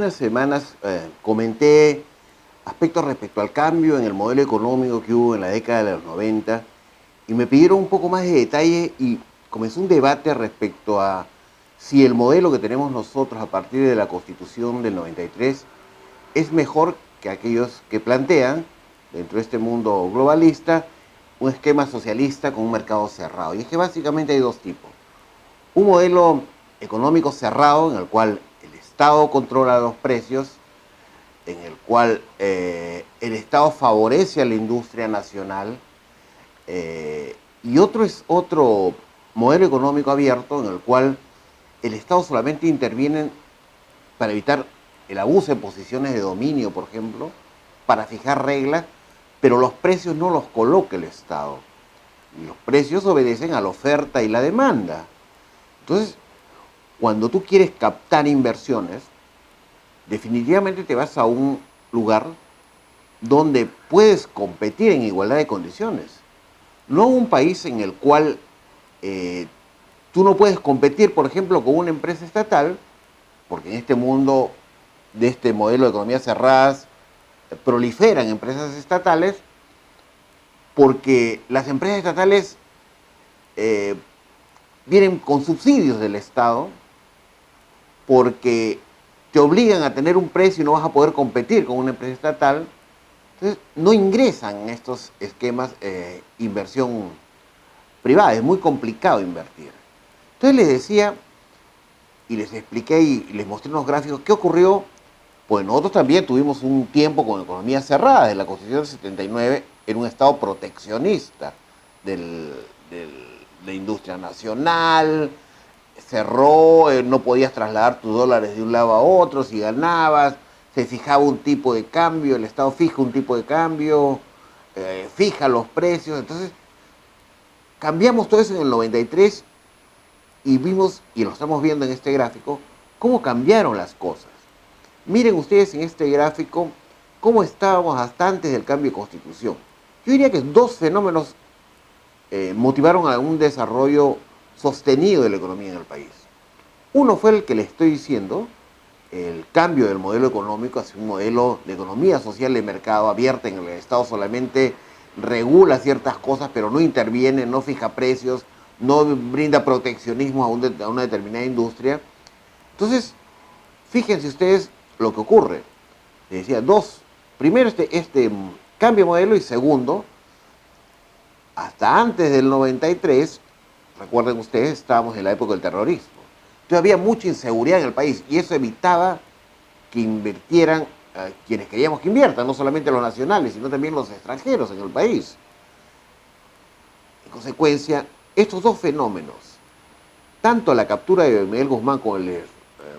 unas semanas comenté aspectos respecto al cambio en el modelo económico que hubo en la década de los 90 y me pidieron un poco más de detalle y comenzó un debate respecto a si el modelo que tenemos nosotros a partir de la Constitución del 93 es mejor que aquellos que plantean, dentro de este mundo globalista, un esquema socialista con un mercado cerrado. Y es que básicamente hay dos tipos. Un modelo económico cerrado en el cual el Estado controla los precios, en el cual el Estado favorece a la industria nacional, y otro modelo económico abierto en el cual el Estado solamente interviene para evitar el abuso de posiciones de dominio, por ejemplo, para fijar reglas, pero los precios no los coloca el Estado. Los precios obedecen a la oferta y la demanda. Entonces, cuando tú quieres captar inversiones, definitivamente te vas a un lugar donde puedes competir en igualdad de condiciones. No un país en el cual tú no puedes competir, por ejemplo, con una empresa estatal, porque en este mundo de este modelo de economía cerradas proliferan empresas estatales, porque las empresas estatales vienen con subsidios del Estado, porque te obligan a tener un precio y no vas a poder competir con una empresa estatal. Entonces, no ingresan en estos esquemas inversión privada. Es muy complicado invertir. Entonces les decía, y les expliqué y les mostré unos gráficos, ¿qué ocurrió? Pues nosotros también tuvimos un tiempo con economía cerrada. En la Constitución del 79 era un Estado proteccionista de la industria nacional, cerró, no podías trasladar tus dólares de un lado a otro si ganabas, se fijaba un tipo de cambio, el Estado fija un tipo de cambio, fija los precios. Entonces cambiamos todo eso en el 93 y vimos, y lo estamos viendo en este gráfico, cómo cambiaron las cosas. Miren ustedes en este gráfico cómo estábamos hasta antes del cambio de constitución. Yo diría que dos fenómenos motivaron a un desarrollo sostenido de la economía en el país. Uno fue el que le estoy diciendo, el cambio del modelo económico hacia un modelo de economía social de mercado abierta, en el Estado solamente regula ciertas cosas, pero no interviene, no fija precios, no brinda proteccionismo a una determinada industria. Entonces, fíjense ustedes lo que ocurre. Les decía, dos. Primero, este cambio de modelo, y segundo, hasta antes del 93, recuerden ustedes, estábamos en la época del terrorismo. Entonces había mucha inseguridad en el país y eso evitaba que invirtieran quienes queríamos que inviertan, no solamente los nacionales, sino también los extranjeros en el país. En consecuencia, estos dos fenómenos, tanto la captura de Miguel Guzmán como el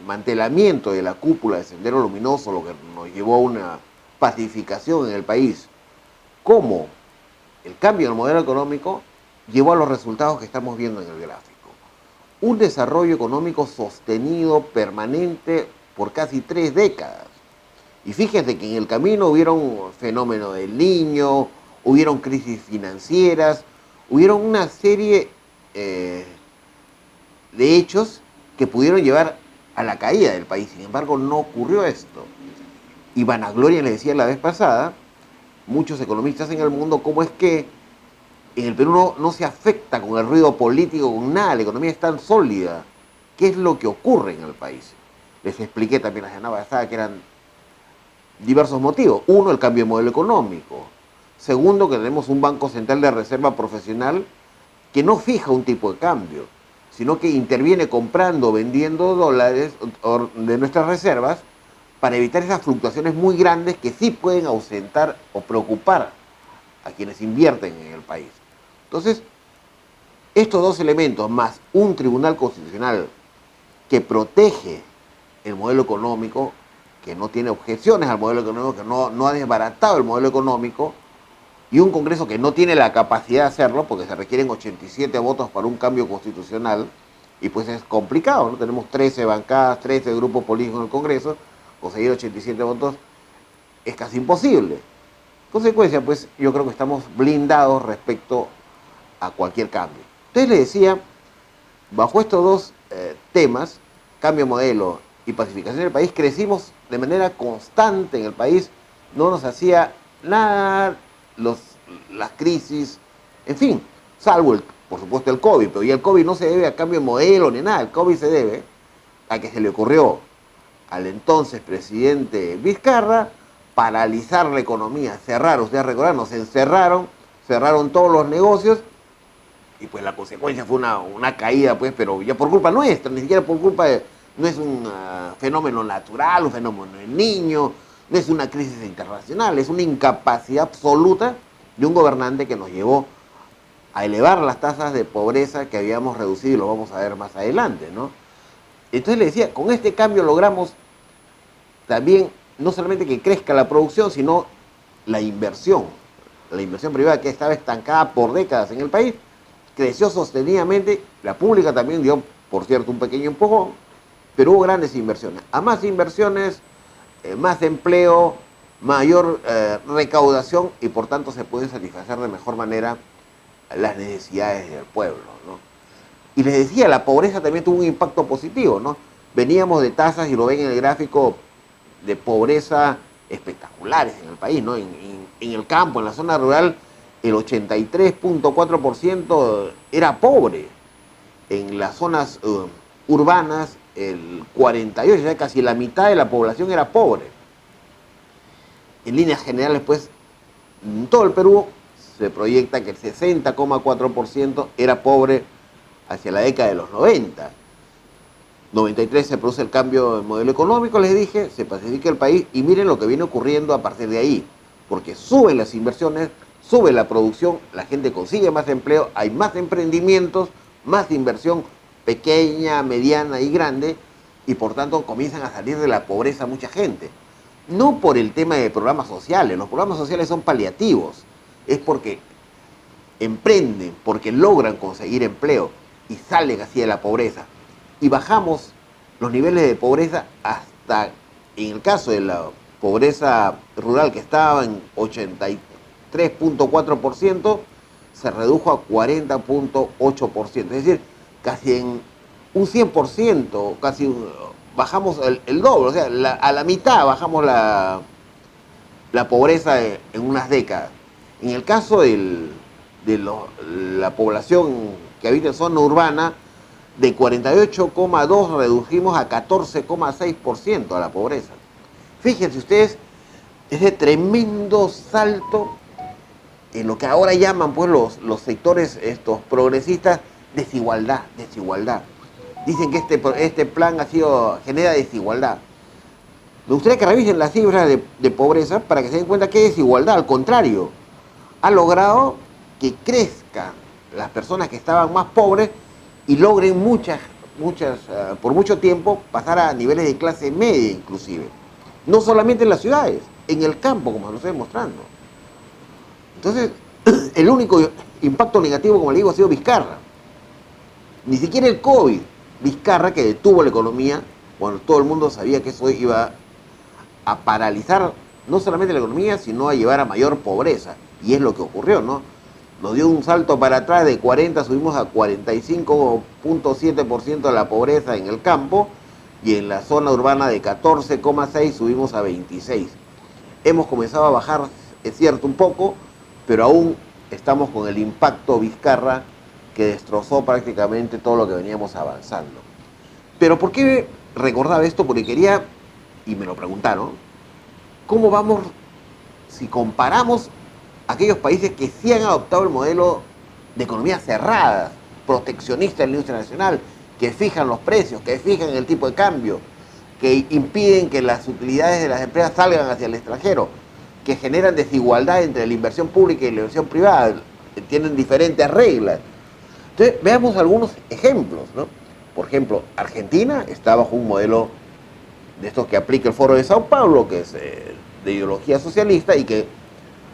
mantelamiento de la cúpula de Sendero Luminoso, lo que nos llevó a una pacificación en el país, como el cambio del modelo económico, llevó a los resultados que estamos viendo en el gráfico. Un desarrollo económico sostenido, permanente, por casi 3 décadas. Y fíjense que en el camino hubieron fenómenos del Niño, hubieron crisis financieras, hubieron una serie de hechos que pudieron llevar a la caída del país. Sin embargo, no ocurrió esto. Y vanagloria les decía la vez pasada, muchos economistas en el mundo, cómo es que en el Perú no se afecta con el ruido político, con nada, la economía es tan sólida. ¿Qué es lo que ocurre en el país? Les expliqué también la semana pasada que eran diversos motivos. Uno, el cambio de modelo económico. Segundo, que tenemos un Banco Central de Reserva profesional que no fija un tipo de cambio, sino que interviene comprando, vendiendo dólares de nuestras reservas para evitar esas fluctuaciones muy grandes que sí pueden ausentar o preocupar a quienes invierten en el país. Entonces, estos dos elementos, más un tribunal constitucional que protege el modelo económico, que no tiene objeciones al modelo económico, que no ha desbaratado el modelo económico, y un Congreso que no tiene la capacidad de hacerlo, porque se requieren 87 votos para un cambio constitucional, y pues es complicado, ¿no? Tenemos 13 bancadas, 13 grupos políticos en el Congreso, conseguir 87 votos es casi imposible. En consecuencia, pues yo creo que estamos blindados respecto a cualquier cambio. Entonces le decía, bajo estos dos temas, cambio de modelo y pacificación del país, crecimos de manera constante en el país, no nos hacía nada las crisis, en fin, salvo, por supuesto, el COVID, pero ya el COVID no se debe a cambio de modelo ni nada, el COVID se debe a que se le ocurrió al entonces presidente Vizcarra paralizar la economía, cerrar, ustedes recordarán, nos encerraron, cerraron todos los negocios y pues la consecuencia fue una caída, pues, pero ya por culpa nuestra, ni siquiera por culpa de, no es un fenómeno natural, un fenómeno del niño, no es una crisis internacional, es una incapacidad absoluta de un gobernante que nos llevó a elevar las tasas de pobreza que habíamos reducido y lo vamos a ver más adelante, ¿no? Entonces le decía, con este cambio logramos también no solamente que crezca la producción, sino la inversión privada que estaba estancada por décadas en el país, creció sostenidamente, la pública también dio, por cierto, un pequeño empujón, pero hubo grandes inversiones. A más inversiones, más empleo, mayor recaudación y por tanto se pueden satisfacer de mejor manera las necesidades del pueblo, ¿no? Y les decía, la pobreza también tuvo un impacto positivo, ¿no? Veníamos de tasas, y lo ven en el gráfico, de pobreza espectaculares en el país, ¿no? En el campo, en la zona rural, el 83.4% era pobre. En las zonas urbanas, el 48%, ya casi la mitad de la población era pobre. En líneas generales, pues, en todo el Perú se proyecta que el 60,4% era pobre hacia la década de los 90. 93 se produce el cambio de modelo económico, les dije, se pacifica el país y miren lo que viene ocurriendo a partir de ahí, porque suben las inversiones, sube la producción, la gente consigue más empleo, hay más emprendimientos, más inversión pequeña, mediana y grande, y por tanto comienzan a salir de la pobreza mucha gente. No por el tema de programas sociales, los programas sociales son paliativos, es porque emprenden, porque logran conseguir empleo y salen así de la pobreza. Y bajamos los niveles de pobreza hasta, en el caso de la pobreza rural que estaba en 83.4%, se redujo a 40.8%. Es decir, casi en un 100%, bajamos el doble, o sea, a la mitad bajamos la pobreza en unas décadas. En el caso de la población que habita en zona urbana, de 48,2 redujimos a 14,6% a la pobreza. Fíjense ustedes ese tremendo salto en lo que ahora llaman pues los sectores estos progresistas, desigualdad. Dicen que este plan genera desigualdad. Me gustaría que revisen las cifras de pobreza para que se den cuenta que es desigualdad. Al contrario, ha logrado que crezcan las personas que estaban más pobres y logren por mucho tiempo pasar a niveles de clase media inclusive. No solamente en las ciudades, en el campo, como lo estoy mostrando. Entonces, el único impacto negativo, como le digo, ha sido Vizcarra. Ni siquiera el COVID. Vizcarra, que detuvo la economía, cuando todo el mundo sabía que eso iba a paralizar no solamente la economía, sino a llevar a mayor pobreza. Y es lo que ocurrió, ¿no? Nos dio un salto para atrás de 40, subimos a 45.7% de la pobreza en el campo, y en la zona urbana de 14,6 subimos a 26. Hemos comenzado a bajar, es cierto, un poco, pero aún estamos con el impacto Vizcarra que destrozó prácticamente todo lo que veníamos avanzando. Pero ¿por qué recordaba esto? Porque quería, y me lo preguntaron, ¿cómo vamos si comparamos aquellos países que sí han adoptado el modelo de economía cerrada, proteccionista en la industria nacional, que fijan los precios, que fijan el tipo de cambio, que impiden que las utilidades de las empresas salgan hacia el extranjero, que generan desigualdad entre la inversión pública y la inversión privada, que tienen diferentes reglas? Entonces, veamos algunos ejemplos, ¿no? Por ejemplo, Argentina está bajo un modelo de estos que aplica el Foro de Sao Paulo, que es de ideología socialista y que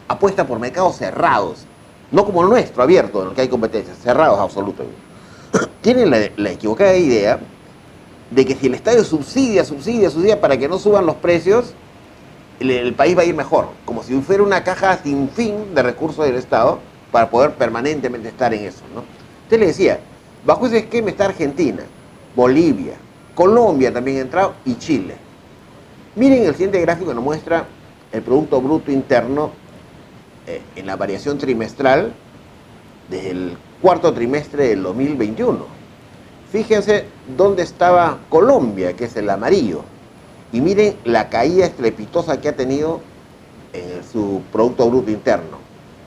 apuesta por mercados cerrados, no como el nuestro, abierto, en el que hay competencias, cerrados absolutamente. Tienen la equivocada idea de que si el Estado subsidia para que no suban los precios, el país va a ir mejor, como si fuera una caja sin fin de recursos del Estado para poder permanentemente estar en eso, ¿no? Usted le decía, bajo ese esquema está Argentina, Bolivia, Colombia también ha entrado y Chile. Miren el siguiente gráfico que nos muestra el Producto Bruto Interno en la variación trimestral desde el cuarto trimestre del 2021. Fíjense dónde estaba Colombia, que es el amarillo, y miren la caída estrepitosa que ha tenido en su Producto Bruto Interno.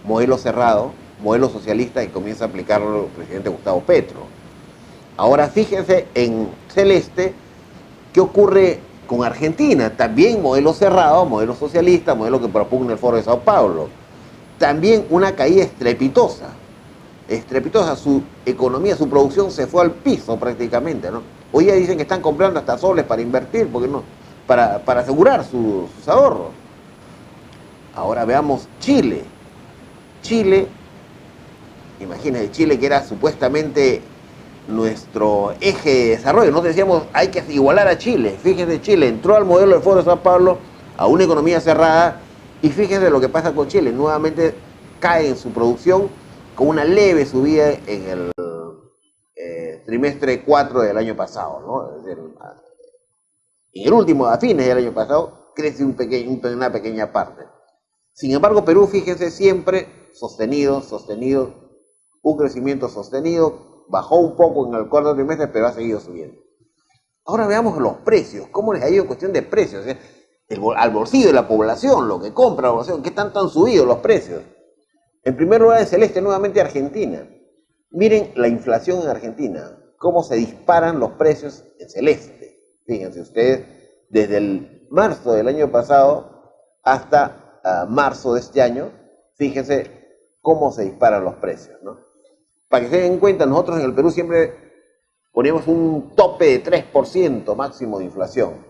Modelo cerrado, modelo socialista que comienza a aplicarlo el presidente Gustavo Petro. Ahora fíjense en celeste qué ocurre con Argentina. También modelo cerrado, modelo socialista, modelo que propugna el Foro de Sao Paulo. También una caída estrepitosa. Estrepitosa, su economía, su producción se fue al piso prácticamente, ¿no? Hoy ya dicen que están comprando hasta soles para invertir, porque no, para asegurar sus ahorros. Ahora veamos Chile. Chile, imagínense, Chile que era supuestamente nuestro eje de desarrollo. Nosotros decíamos, hay que igualar a Chile. Fíjense, Chile entró al modelo del Foro de Sao Paulo, a una economía cerrada, y fíjense lo que pasa con Chile. Nuevamente cae en su producción con una leve subida en el trimestre 4 del año pasado, ¿no? Es decir, en el último, a fines del año pasado, crece una pequeña parte. Sin embargo, Perú, fíjense, siempre sostenido, un crecimiento sostenido, bajó un poco en el cuarto trimestre, pero ha seguido subiendo. Ahora veamos los precios, cómo les ha ido en cuestión de precios, al bolsillo de la población, lo que compra la población, qué tanto han subido los precios. En primer lugar, en celeste, nuevamente Argentina. Miren la inflación en Argentina, cómo se disparan los precios en celeste. Fíjense ustedes, desde el marzo del año pasado hasta marzo de este año, fíjense cómo se disparan los precios, ¿no? Para que se den cuenta, nosotros en el Perú siempre poníamos un tope de 3% máximo de inflación.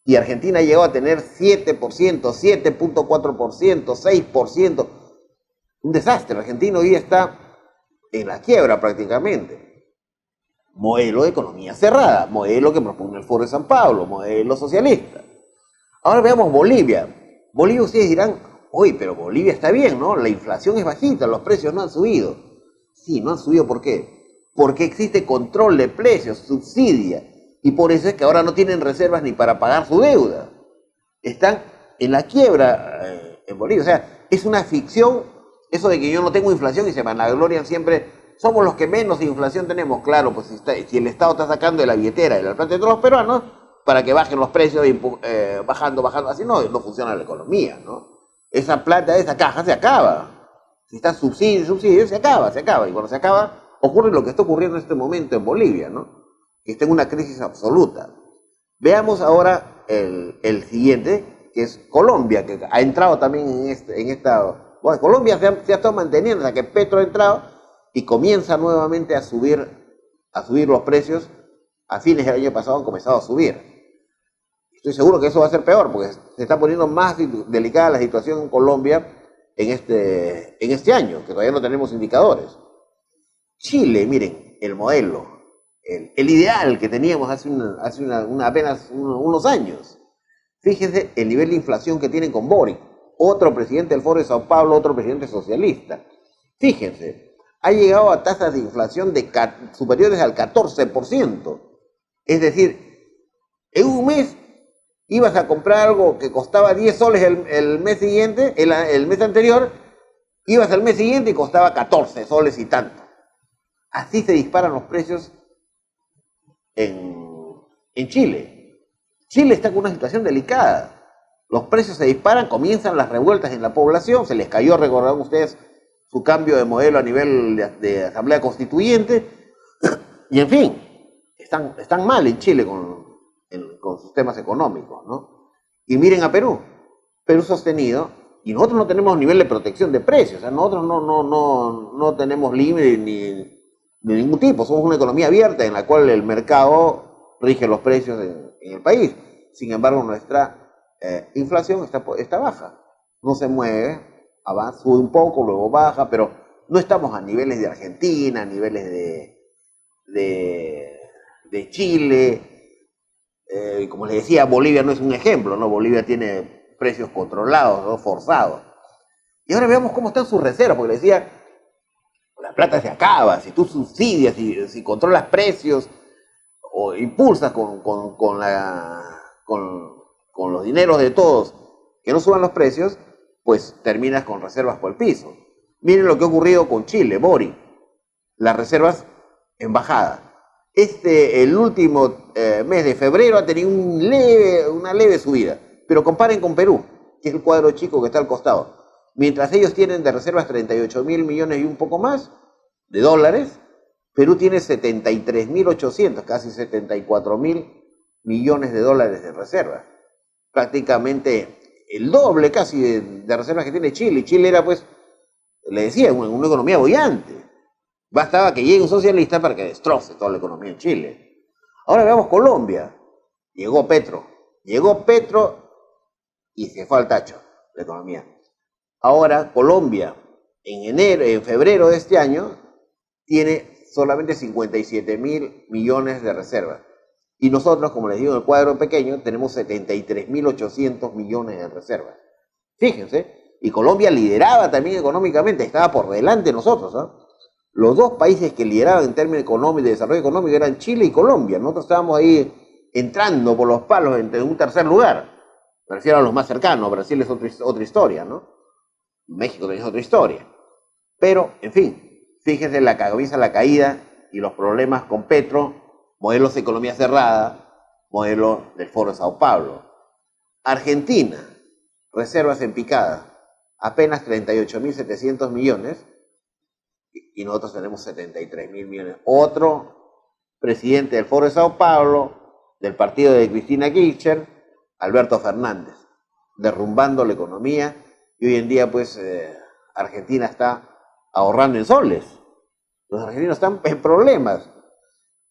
Y Argentina llegó a tener 7%, 7.4%, 6%. Un desastre. Argentina hoy está en la quiebra prácticamente. Modelo de economía cerrada, modelo que propone el Foro de San Pablo, modelo socialista. Ahora veamos Bolivia. Bolivia, ustedes dirán, oye, pero Bolivia está bien, ¿no? La inflación es bajita, los precios no han subido. Sí, no han subido, ¿por qué? Porque existe control de precios, subsidia, y por eso es que ahora no tienen reservas ni para pagar su deuda. Están en la quiebra en Bolivia. O sea, es una ficción eso de que yo no tengo inflación y se vanaglorian siempre. Somos los que menos inflación tenemos. Claro, pues si el Estado está sacando de la billetera y de la plata de todos los peruanos para que bajen los precios, bajando, así no funciona la economía, ¿no? Esa plata, esa caja se acaba. Si está subsidio, se acaba. Y cuando se acaba, ocurre lo que está ocurriendo en este momento en Bolivia, ¿no? Que está en una crisis absoluta. Veamos ahora el siguiente, que es Colombia, que ha entrado también en esta... Bueno, Colombia se ha estado manteniendo hasta que Petro ha entrado y comienza nuevamente a subir los precios. A fines del año pasado han comenzado a subir. Estoy seguro que eso va a ser peor, porque se está poniendo más delicada la situación en Colombia en este año, que todavía no tenemos indicadores. Chile, miren, el modelo, el ideal que teníamos hace apenas unos años. Fíjense el nivel de inflación que tienen con Boric, otro presidente del Foro de Sao Paulo, otro presidente socialista. Fíjense, ha llegado a tasas de inflación superiores al 14%. Es decir, en un mes ibas a comprar algo que costaba 10 soles el mes siguiente, el mes anterior, ibas al mes siguiente y costaba 14 soles y tanto. Así se disparan los precios en Chile. Chile está con una situación delicada. Los precios se disparan, comienzan las revueltas en la población, se les cayó, recordarán ustedes, su cambio de modelo a nivel de Asamblea Constituyente, y en fin, están mal en Chile con sus temas económicos, ¿no? Y miren a Perú sostenido, y nosotros no tenemos nivel de protección de precios, o sea, nosotros no tenemos límite ni de ningún tipo, somos una economía abierta en la cual el mercado rige los precios en el país. Sin embargo, nuestra inflación está baja, no se mueve, avanza, sube un poco, luego baja, pero no estamos a niveles de Argentina, a niveles de Chile. Como les decía, Bolivia no es un ejemplo, ¿no? Bolivia tiene precios controlados, ¿no? Forzados. Y ahora veamos cómo están sus reservas, porque les decía, la plata se acaba, si tú subsidias, si controlas precios o impulsas con los dineros de todos que no suban los precios, pues terminas con reservas por el piso. Miren lo que ha ocurrido con Chile, Boric. Las reservas en bajada. El último mes de febrero ha tenido una leve subida. Pero comparen con Perú, que es el cuadro chico que está al costado. Mientras ellos tienen de reservas 38.000 millones y un poco más de dólares, Perú tiene 73.800, casi 74.000 millones de dólares de reservas. Prácticamente el doble casi de reservas que tiene Chile. Y Chile era, pues, le decía, una economía boyante. Bastaba que llegue un socialista para que destroce toda la economía en Chile. Ahora veamos Colombia. Llegó Petro y se fue al tacho la economía. Ahora Colombia, en febrero de este año, tiene solamente 57.000 millones de reservas. Y nosotros, como les digo, en el cuadro pequeño, tenemos 73.800 millones de reservas. Fíjense, y Colombia lideraba también económicamente, estaba por delante de nosotros, ¿no? Los dos países que lideraban en términos económicos de desarrollo económico eran Chile y Colombia. Nosotros estábamos ahí entrando por los palos en un tercer lugar. Me refiero a los más cercanos. Brasil es otra historia, ¿no? México también es otra historia. Pero, en fin, fíjense la caída y los problemas con Petro, modelos de economía cerrada, modelo del Foro de Sao Paulo. Argentina, reservas en picada, apenas 38.700 millones, y nosotros tenemos 73.000 millones. Otro presidente del Foro de Sao Paulo, del partido de Cristina Kirchner, Alberto Fernández, derrumbando la economía, y hoy en día, pues, Argentina está ahorrando en soles. Los argentinos están en problemas.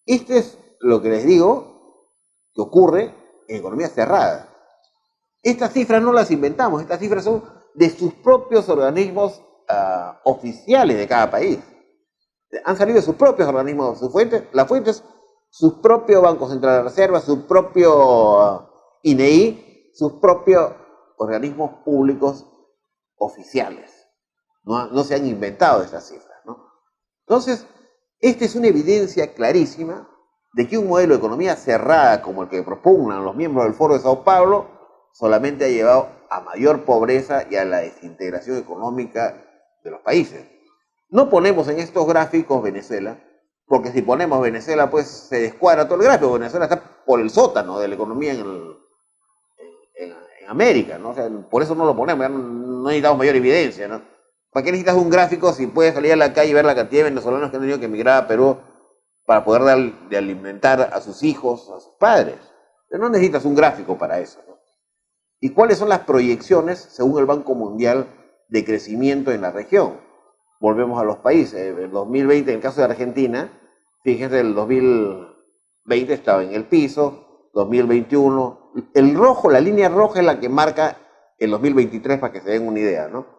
Este es lo que les digo que ocurre en economía cerrada. Estas cifras no las inventamos, estas cifras son de sus propios organismos oficiales de cada país. Han salido de sus propios organismos, las fuentes, sus propios bancos centrales de reserva, su propio INEI, sus propios organismos públicos oficiales. No se han inventado estas cifras, ¿no? Entonces, esta es una evidencia clarísima de que un modelo de economía cerrada como el que propugnan los miembros del Foro de Sao Paulo solamente ha llevado a mayor pobreza y a la desintegración económica de los países. No ponemos en estos gráficos Venezuela, porque si ponemos Venezuela, pues se descuadra todo el gráfico. Venezuela está por el sótano de la economía en América, ¿no? O sea, por eso no lo ponemos, ya no necesitamos mayor evidencia, ¿no? ¿Para qué necesitas un gráfico si puedes salir a la calle y ver la cantidad de venezolanos que han tenido que emigrar a Perú para poder de alimentar a sus hijos, a sus padres? Pero no necesitas un gráfico para eso, ¿no? ¿Y cuáles son las proyecciones, según el Banco Mundial, de crecimiento en la región? Volvemos a los países. En 2020, en el caso de Argentina, fíjense, el 2020 estaba en el piso, 2021, el rojo, la línea roja es la que marca el 2023 para que se den una idea, ¿no?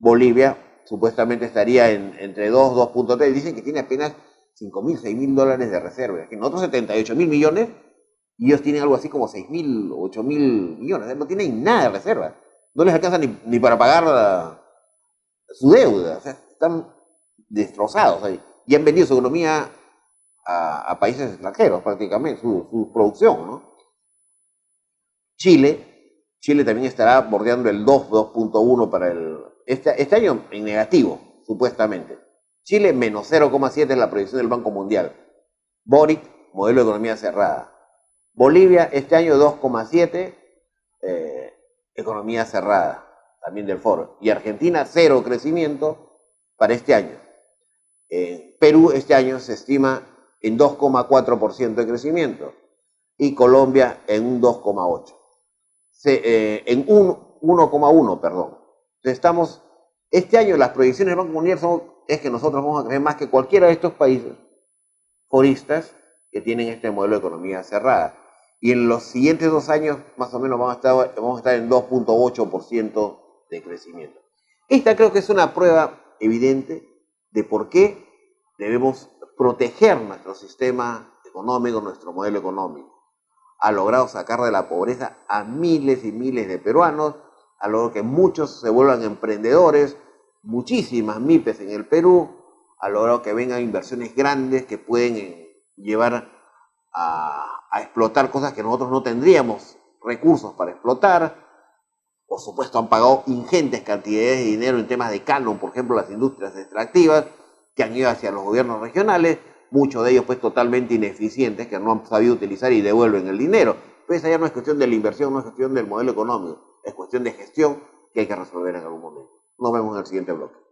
Bolivia supuestamente estaría entre 2.3, dicen que tiene apenas 5.000, 6.000 dólares de reserva. Nosotros 78.000 millones y ellos tienen algo así como 6.000, 8.000 millones. No tienen nada de reserva. No les alcanza ni para pagar su deuda. O sea, están destrozados ahí. Y han vendido su economía a países extranjeros prácticamente, su producción, ¿no? Chile también estará bordeando el 2.1 para este año en negativo, supuestamente. Chile menos 0,7 es la proyección del Banco Mundial. Boric, modelo de economía cerrada. Bolivia, este año 2,7, economía cerrada, también del Foro. Y Argentina, 0 crecimiento para este año. Perú, este año se estima en 2,4% de crecimiento. Y Colombia en un 2,8%. En 1,1, perdón. Entonces este año las proyecciones del Banco Mundial es que nosotros vamos a crecer más que cualquiera de estos países foristas que tienen este modelo de economía cerrada. Y en los siguientes 2 años, más o menos, vamos a estar en 2.8% de crecimiento. Esta creo que es una prueba evidente de por qué debemos proteger nuestro sistema económico, nuestro modelo económico. Ha logrado sacar de la pobreza a miles y miles de peruanos, ha logrado que muchos se vuelvan emprendedores, muchísimas MIPES en el Perú, ha logrado que vengan inversiones grandes que pueden llevar a explotar cosas que nosotros no tendríamos recursos para explotar. Por supuesto, han pagado ingentes cantidades de dinero en temas de canon, por ejemplo, las industrias extractivas, que han ido hacia los gobiernos regionales, muchos de ellos pues totalmente ineficientes, que no han sabido utilizar y devuelven el dinero. Pues esa ya no es cuestión de la inversión, no es cuestión del modelo económico, es cuestión de gestión que hay que resolver en algún momento. Nos vemos en el siguiente bloque.